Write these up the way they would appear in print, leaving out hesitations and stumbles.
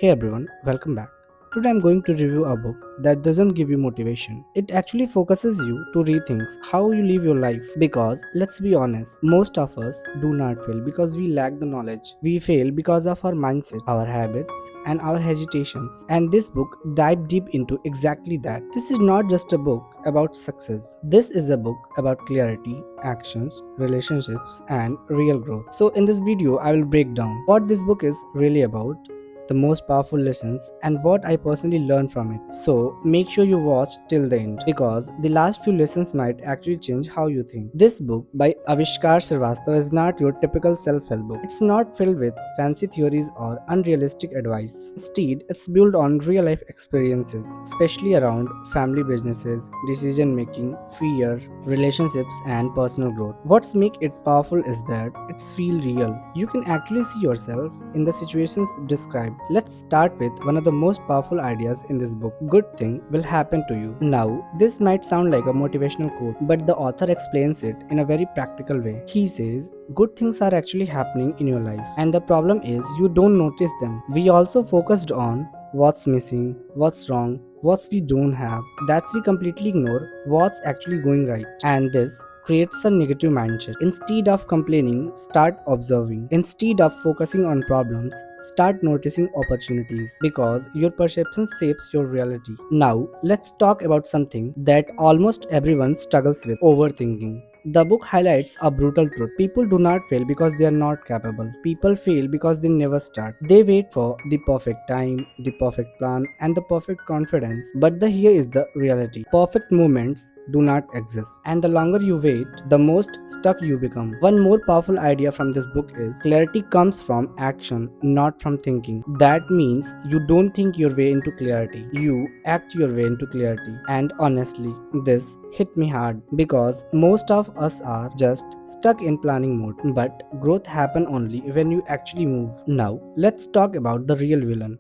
Hey everyone, welcome back. Today I'm going to review a book that doesn't give you motivation. It actually focuses you to rethink how you live your life because let's be honest, most of us do not fail because we lack the knowledge. We fail because of our mindset, our habits, and our hesitations. And this book dives deep into exactly that. This is not just a book about success. This is a book about clarity, actions, relationships, and real growth. So in this video, I will break down what this book is really about, the most powerful lessons, and what I personally learned from it. So make sure you watch till the end because the last few lessons might actually change how you think. This book by Avishkar Srivastava is not your typical self-help book. It's not filled with fancy theories or unrealistic advice. Instead, it's built on real-life experiences, especially around family businesses, decision making, fear, relationships, and personal growth. What's make it powerful is that it's feel real. You can actually see yourself in the situations described. Let's start with one of the most powerful ideas in this book. Good thing will happen to you. Now, this might sound like a motivational quote, but the author explains it in a very practical way. He says, good things are actually happening in your life, and the problem is you don't notice them. We also focused on what's missing, what's wrong, what we don't have. That's we completely ignore what's actually going right. And this creates a negative mindset. Instead of complaining, start observing. Instead of focusing on problems, start noticing opportunities because your perception shapes your reality. Now, let's talk about something that almost everyone struggles with: overthinking. The book highlights a brutal truth. People do not fail because they are not capable. People fail because they never start. They wait for the perfect time, the perfect plan, and the perfect confidence. But here is the reality. Perfect moments do not exist. And the longer you wait, the most stuck you become. One more powerful idea from this book is clarity comes from action, not from thinking. That means you don't think your way into clarity. You act your way into clarity. And honestly, this hit me hard because most of us are just stuck in planning mode. But growth happen only when you actually move. Now, let's talk about the real villain: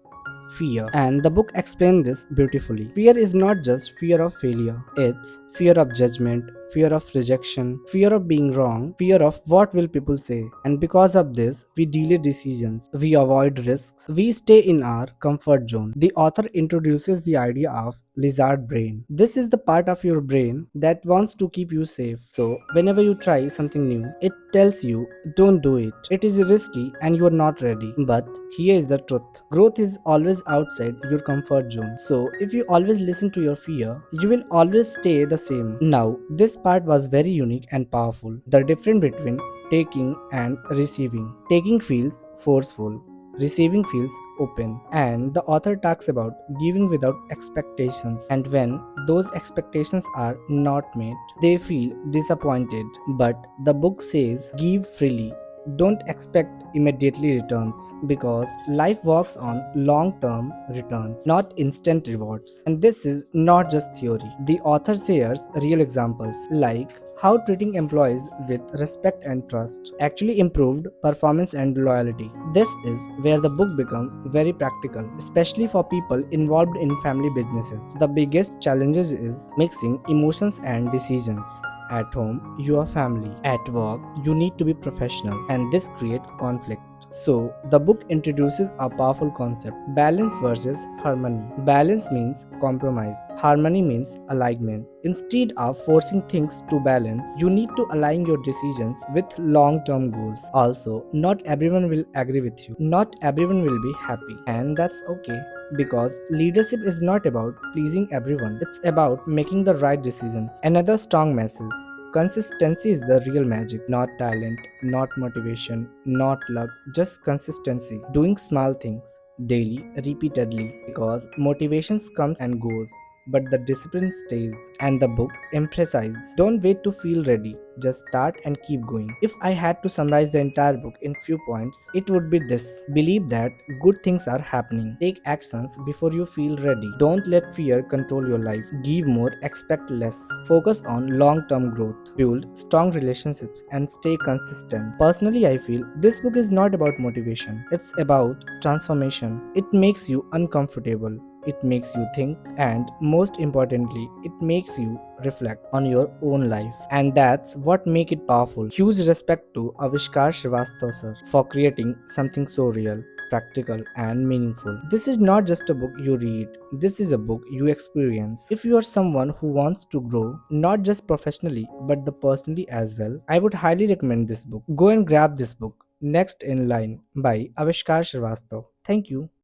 fear. And the book explains this beautifully. Fear is not just fear of failure, it's fear of judgment, fear of rejection, fear of being wrong, fear of what will people say. And because of this, we delay decisions, we avoid risks, we stay in our comfort zone. The author introduces the idea of lizard brain. This is the part of your brain that wants to keep you safe. So whenever you try something new, it tells you don't do it. It is risky and you are not ready. But here is the truth. Growth is always outside your comfort zone. So if you always listen to your fear, you will always stay the same. Now, this part was very unique and powerful. The difference between taking and receiving. Taking feels forceful. Receiving feels open. And the author talks about giving without expectations. And when those expectations are not met, they feel disappointed. But the book says give freely. Don't expect immediately returns because life works on long term returns, not instant rewards. And this is not just theory. The author shares real examples like how treating employees with respect and trust actually improved performance and loyalty. This is where the book becomes very practical, especially for people involved in family businesses. The biggest challenges is mixing emotions and decisions. At home, you are family. At work, you need to be professional, and this creates conflict. So, the book introduces a powerful concept: balance versus harmony. Balance means compromise, harmony means alignment. Instead of forcing things to balance, you need to align your decisions with long term goals. Also, not everyone will agree with you, not everyone will be happy, and that's okay because leadership is not about pleasing everyone, it's about making the right decisions. Another strong message: consistency is the real magic, not talent, not motivation, not luck, just consistency. Doing small things daily, repeatedly, because motivations comes and goes, but the discipline stays. And the book emphasizes don't wait to feel ready, just start and keep going. If I had to summarize the entire book in few points, it would be this: believe that good things are happening, take actions before you feel ready, don't let fear control your life, give more, expect less, focus on long term growth, build strong relationships, and stay consistent. Personally, I feel this book is not about motivation, it's about transformation. It makes you uncomfortable, it makes you think, and most importantly, it makes you reflect on your own life. And that's what make it powerful. Huge respect to Avishkar Srivastava sir for creating something so real. practical and meaningful. This is not just a book you read, this is a book you experience. If you are someone who wants to grow, not just professionally but the personally as well, I would highly recommend this book. Go and grab this book. Next in Line by Avishkar Srivastava. Thank you.